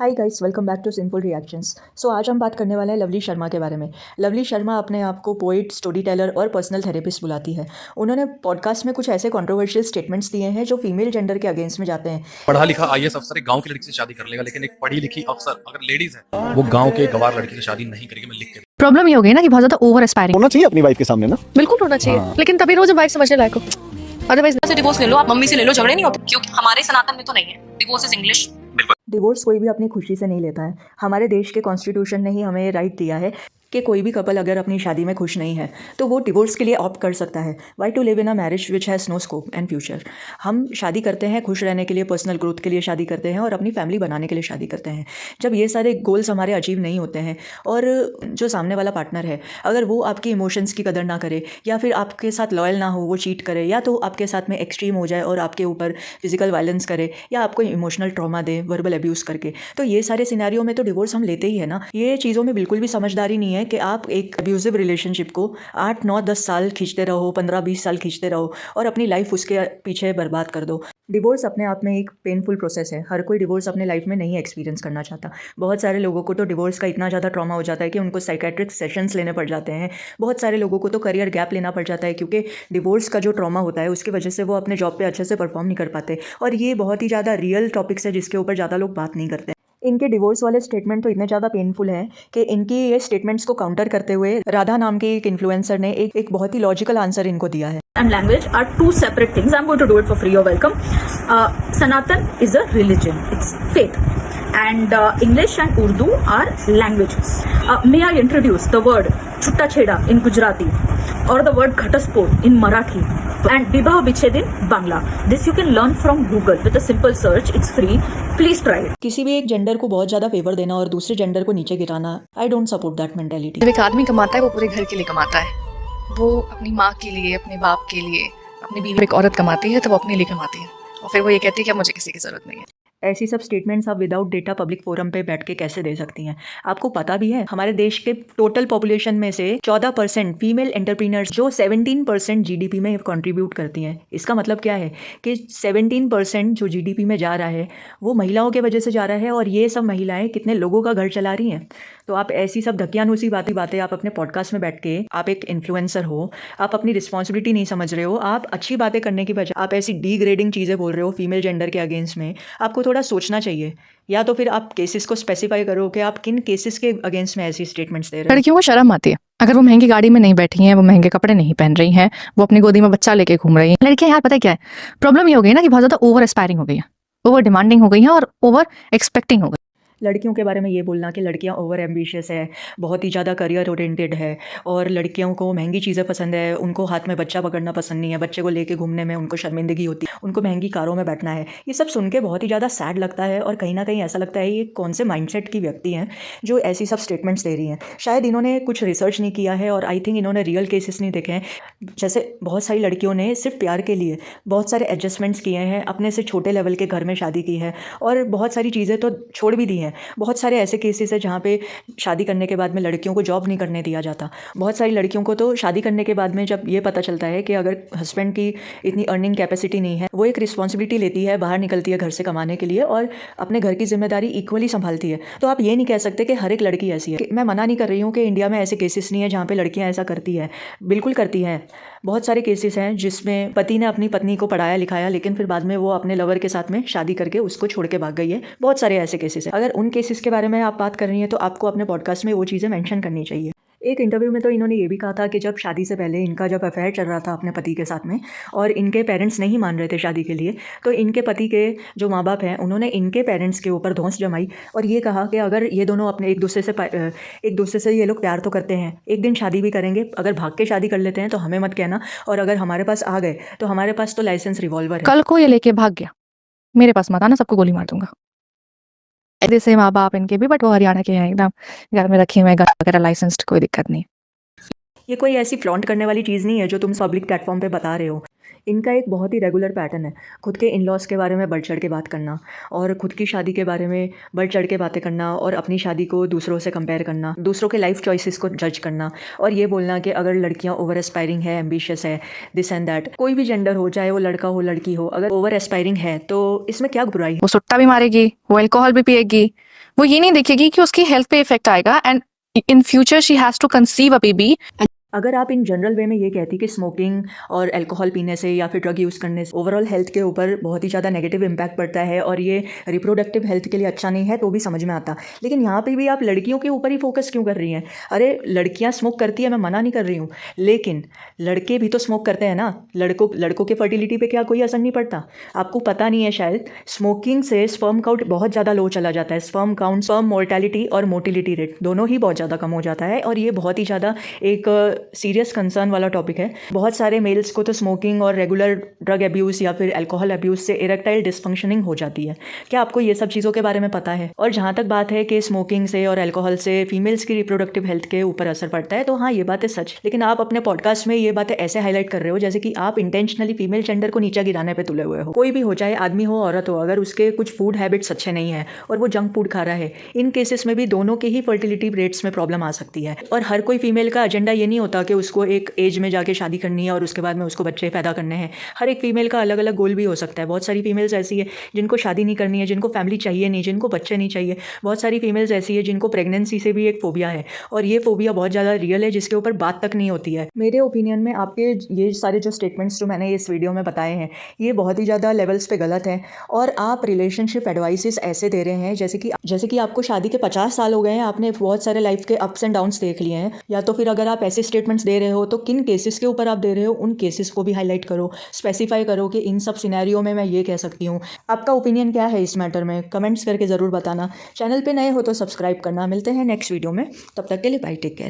Hi guys, welcome back to Simple Reactions. So आज हम बात करने वाले हैं लवली शर्मा के बारे में। लवली शर्मा अपने आप को पोइट, स्टोरी टेलर और पर्सनल थेरेपिस्ट बुलाती है। उन्होंने पॉडकास्ट में कुछ ऐसे कंट्रोवर्शियल स्टेटमेंट्स दिए हैं जो फीमेल जेंडर के अगेंस्ट में जाते हैं। पढ़ा लिखा आईएएस अफसर एक गांव की लड़की से शादी कर लेगा, लेकिन एक पढ़ी लिखी अफसर अगर लेडीज है वो गांव के गवार लड़की से शादी नहीं करेगी। मैं लिख के प्रॉब्लम ये हो गई ना कि बहुत ज्यादा ओवर एस्पायरिंग होना चाहिए अपनी वाइफ के सामने ना। बिल्कुल होना चाहिए। लेकिन तभी रोज वाइफ समझने लायक हो। अदरवाइज से डिवोर्स ले लो, आप मम्मी से ले लो, झगड़े नहीं होते क्योंकि हमारे सनातन में तो नहीं है। Divorce is English. डिवोर्स कोई भी अपनी खुशी से नहीं लेता है। हमारे देश के कॉन्स्टिट्यूशन ने ही हमें राइट दिया है कि कोई भी कपल अगर अपनी शादी में खुश नहीं है तो वो डिवोर्स के लिए ऑप्ट कर सकता है। Why to live in a marriage which has no scope and future. हम शादी करते हैं खुश रहने के लिए, पर्सनल ग्रोथ के लिए शादी करते हैं और अपनी फैमिली बनाने के लिए शादी करते हैं। जब ये सारे गोल्स हमारे अचीव नहीं होते हैं और जो सामने वाला पार्टनर है अगर वो आपकी इमोशंस की कदर ना करे या फिर आपके साथ लॉयल ना हो, वो चीट करे या तो आपके साथ में एक्सट्रीम हो जाए और आपके ऊपर फिजिकल वायलेंस करे या आपको इमोशनल ट्रॉमा दे वर्बल अब्यूज़ करके, तो ये सारे सिनेरियो में तो डिवोर्स हम लेते ही है ना। ये चीज़ों में बिल्कुल भी समझदारी नहीं है कि आप एक अब्यूजिव रिलेशनशिप को 8, 9, 10 साल खींचते रहो, 15, 20 साल खींचते रहो और अपनी लाइफ उसके पीछे बर्बाद कर दो। डिवोर्स अपने आप में एक पेनफुल प्रोसेस है। हर कोई डिवोर्स अपने लाइफ में नहीं एक्सपीरियंस करना चाहता। बहुत सारे लोगों को तो डिवोर्स का इतना ज़्यादा ट्रॉमा हो जाता है कि उनको साइकेट्रिक सेशंस लेने पड़ जाते हैं। बहुत सारे लोगों को तो करियर गैप लेना पड़ जाता है क्योंकि डिवोर्स का जो ट्रॉमा होता है उसकी वजह से वो अपने जॉब पे अच्छे से परफॉर्म नहीं कर पाते। और ये बहुत ही ज़्यादा रियल टॉपिक्स है जिसके ऊपर ज़्यादा लोग बात नहीं करते। इनके डिवोर्स वाले स्टेटमेंट तो इतने ज़्यादा पेनफुल हैं कि इनकी ये स्टेटमेंट्स को काउंटर करते हुए राधा नाम के एक इन्फ्लुएंसर ने एक बहुत ही लॉजिकल आंसर इनको दिया है। And language are two separate things. I'm going to do it for free. You're welcome. Sanatan is a religion. It's faith. And English and Urdu are languages. May I introduce the word chutta chheda in Gujarati or the word ghataspot in Marathi and bibah bichhed in Bangla. This you can learn from Google with a simple search. It's free. Please try it. किसी भी एक gender को बहुत ज़्यादा favour देना और दूसरे gender को नीचे गिराना, I don't support that mentality. जब एक आदमी कमाता है वो पूरे घर के लिए कमाता है। वो अपनी माँ के लिए, अपने बाप के लिए, अपनी बीवी। एक औरत कमाती है तो वो अपने लिए कमाती है और फिर वो ये कहती है कि अब मुझे किसी की जरूरत नहीं है। ऐसी सब स्टेटमेंट्स आप विदाउट डेटा पब्लिक फोरम पे बैठ के कैसे दे सकती हैं? आपको पता भी है हमारे देश के टोटल पॉपुलेशन में से 14% फीमेल एंटरप्रीनर्स जो 17% जीडीपी में कंट्रीब्यूट करती हैं। इसका मतलब क्या है कि 17% जो जीडीपी में जा रहा है वो महिलाओं के वजह से जा रहा है और ये सब महिलाएं कितने लोगों का घर चला रही हैं। तो आप ऐसी सब धकियानुसी बातें आप अपने पॉडकास्ट में बैठ के, आप एक इन्फ्लुएंसर हो, आप अपनी रिस्पॉन्सिबिलिटी नहीं समझ रहे हो, आप अच्छी बातें करने की बजाय आप ऐसी डिग्रेडिंग चीज़ें बोल रहे हो फीमेल जेंडर के अगेंस्ट में। आपको थोड़ा सोचना चाहिए, या तो फिर आप केसेस को स्पेसिफाई करो कि आप किन केसेस के अगेंस्ट में ऐसी स्टेटमेंट्स दे रहे हो। लड़कियों को शर्म आती है अगर वो महंगी गाड़ी में नहीं बैठी हैं, वो महंगे कपड़े नहीं पहन रही हैं, वो अपनी गोदी में बच्चा लेके घूम रही हैं। लड़कियां यार, पता है क्या है प्रॉब्लम? ये हो गई ना कि बहुत ज्यादा ओवर एस्पायरिंग हो गई है, ओवर डिमांडिंग हो गई है और ओवर एक्सपेक्टिंग हो गई। लड़कियों के बारे में ये बोलना कि लड़कियां ओवर एम्बिशियस है, बहुत ही ज़्यादा करियर ओरिएंटेड है और लड़कियों को महंगी चीज़ें पसंद है, उनको हाथ में बच्चा पकड़ना पसंद नहीं है, बच्चे को लेके घूमने में उनको शर्मिंदगी होती है, उनको महंगी कारों में बैठना है। ये सब सुन के बहुत ही ज़्यादा सैड लगता है और कहीं ना कहीं ऐसा लगता है ये कौन से माइंडसेट की व्यक्ति हैं जो ऐसी सब स्टेटमेंट्स दे रही हैं। शायद इन्होंने कुछ रिसर्च नहीं किया है और आई थिंक इन्होंने रियल केसेस नहीं देखे हैं। जैसे बहुत सारी लड़कियों ने सिर्फ प्यार के लिए बहुत सारे एडजस्टमेंट्स किए हैं, अपने से छोटे लेवल के घर में शादी की है और बहुत सारी चीज़ें तो छोड़ भी दी हैं। बहुत सारे ऐसे केसेस है जहाँ पे शादी करने के बाद में लड़कियों को जॉब नहीं करने दिया जाता। बहुत सारी लड़कियों को तो शादी करने के बाद में जब ये पता चलता है कि अगर हस्बैंड की इतनी अर्निंग कैपेसिटी नहीं है, वो एक रिस्पॉन्सिबिलिटी लेती है, बाहर निकलती है घर से कमाने के लिए और अपने घर की जिम्मेदारी इक्वली संभालती है। तो आप ये नहीं कह सकते कि हर एक लड़की ऐसी है। मैं मना नहीं कर रही हूँ कि इंडिया में ऐसे केसेस नहीं है जहाँ पे लड़कियाँ ऐसा करती है, बिल्कुल करती हैं। बहुत सारे केसेस हैं जिसमें पति ने अपनी पत्नी को पढ़ाया लिखाया लेकिन फिर बाद में वो अपने लवर के साथ में शादी करके उसको छोड़ के भाग गई है। बहुत सारे ऐसे केसेस हैं। अगर उन केसेस के बारे में आप बात कर रही हैं तो आपको अपने पॉडकास्ट में वो चीज़ें मेंशन करनी चाहिए। एक इंटरव्यू में तो इन्होंने ये भी कहा था कि जब शादी से पहले इनका जब अफेयर चल रहा था अपने पति के साथ में और इनके पेरेंट्स नहीं मान रहे थे शादी के लिए, तो इनके पति के जो माँ बाप हैं उन्होंने इनके पेरेंट्स के ऊपर धौंस जमाई और ये कहा कि अगर ये दोनों अपने एक दूसरे से ये लोग प्यार तो करते हैं, एक दिन शादी भी करेंगे, अगर भाग के शादी कर लेते हैं तो हमें मत कहना और अगर हमारे पास आ गए तो हमारे पास तो लाइसेंस रिवॉल्वर है। कल को ये लेके भाग गया, मेरे पास मत आना, सबको गोली मार दूंगा। ऐसे माँ बाप इनके भी, बट वो हरियाणा के हैं, एकदम घर में रखे हुए गन वगैरह लाइसेंस्ड, कोई दिक्कत नहीं। ये कोई ऐसी फ्लॉन्ट करने वाली चीज़ नहीं है जो तुम पब्लिक प्लेटफॉर्म पे बता रहे हो। इनका एक बहुत ही रेगुलर पैटर्न है खुद के इन लॉज के बारे में बढ़ चढ़ के बात करना और खुद की शादी के बारे में बढ़ चढ़ के बातें करना और अपनी शादी को दूसरों से कंपेयर करना, दूसरों के लाइफ चॉइसेस को जज करना और ये बोलना कि अगर लड़कियां ओवर एस्पायरिंग है, एम्बिशियस है, दिस एंड दैट। कोई भी जेंडर हो, चाहे वो लड़का हो लड़की हो, अगर ओवर एस्पायरिंग है तो इसमें क्या बुराई है? वो सुट्टा भी मारेगी, वो अल्कोहल भी पिएगी, वो ये नहीं देखेगी कि उसकी हेल्थ पे इफेक्ट आएगा and in future she has to conceive a baby. अगर आप इन जनरल वे में ये कहती कि स्मोकिंग और अल्कोहल पीने से या फिर ड्रग यूज़ करने से ओवरऑल हेल्थ के ऊपर बहुत ही ज़्यादा नेगेटिव इम्पैक्ट पड़ता है और ये रिप्रोडक्टिव हेल्थ के लिए अच्छा नहीं है, तो भी समझ में आता। लेकिन यहाँ पे भी आप लड़कियों के ऊपर ही फोकस क्यों कर रही हैं? अरे लड़कियाँ स्मोक करती है, मैं मना नहीं कर रही हूँ, लेकिन लड़के भी तो स्मोक करते हैं ना। लड़कों के फर्टिलिटी पे क्या कोई असर नहीं पड़ता? आपको पता नहीं है शायद, स्मोकिंग से स्पर्म काउंट बहुत ज़्यादा लो चला जाता है। स्पर्म काउंट, स्पर्म मोर्टेलिटी और मोटिलिटी रेट दोनों ही बहुत ज़्यादा कम हो जाता है और ये बहुत ही ज़्यादा एक सीरियस कंसर्न वाला टॉपिक है। बहुत सारे मेल्स को तो स्मोकिंग और रेगुलर ड्रग अब्यूज़ या फिर अल्कोहल अब्यूज़ से इरेक्टाइल डिसफंक्शनिंग हो जाती है। क्या आपको ये सब चीज़ों के बारे में पता है? और जहाँ तक बात है कि स्मोकिंग से और अल्कोहल से फीमेल्स की रिप्रोडक्टिव हेल्थ के ऊपर असर पड़ता है, तो हाँ ये बात है सच। लेकिन आप अपने पॉडकास्ट में ये बातें ऐसे हाईलाइट कर रहे हो जैसे कि आप इंटेंशनली फीमेल जेंडर को नीचे गिराने पे तुले हुए हो। कोई भी हो, चाहे आदमी हो औरत हो, अगर उसके कुछ फूड हैबिट्स अच्छे नहीं है और वो जंक फूड खा रहा है, इन केसेस में भी दोनों के ही फर्टिलिटी रेट्स में प्रॉब्लम आ सकती है। और हर कोई फीमेल का एजेंडा ये नहीं होता कि उसको एक एज में जाके शादी करनी है और उसके बाद में उसको बच्चे पैदा करने हैं। हर एक फीमेल का अलग अलग गोल भी हो सकता है। बहुत सारी फीमेल्स ऐसी है जिनको शादी नहीं करनी है, जिनको फैमिली चाहिए नहीं, जिनको बच्चे नहीं चाहिए। बहुत सारी फीमेल्स ऐसी है जिनको प्रेगनेंसी से भी एक फोबिया है और ये फोबिया बहुत ज़्यादा रियल है, जिसके ऊपर बात तक नहीं होती है। मेरे ओपिनियन में आपके ये सारे जो स्टेटमेंट्स जो मैंने इस वीडियो में बताए हैं, ये बहुत ही ज़्यादा लेवल्स पे गलत हैं और आप रिलेशनशिप एडवाइसेस ऐसे दे रहे हैं जैसे कि आपको शादी के 50 साल हो गए हैं, आपने बहुत सारे लाइफ के अप्स एंड डाउन्स देख लिए हैं। या तो फिर अगर आप ऐसे स्टेटमेंट्स दे रहे हो तो किन केसेस के ऊपर आप दे रहे हो, उन केसेस को भी हाईलाइट करो, स्पेसिफाई करो कि इन सब सिनेरियो में मैं ये कह सकती हूँ। आपका ओपिनियन क्या है इस मैटर में? कमेंट्स करके ज़रूर बताना। चैनल पे नए हो तो सब्सक्राइब करना। मिलते हैं नेक्स्ट वीडियो में, तब तक के लिए बाय, टेक केयर।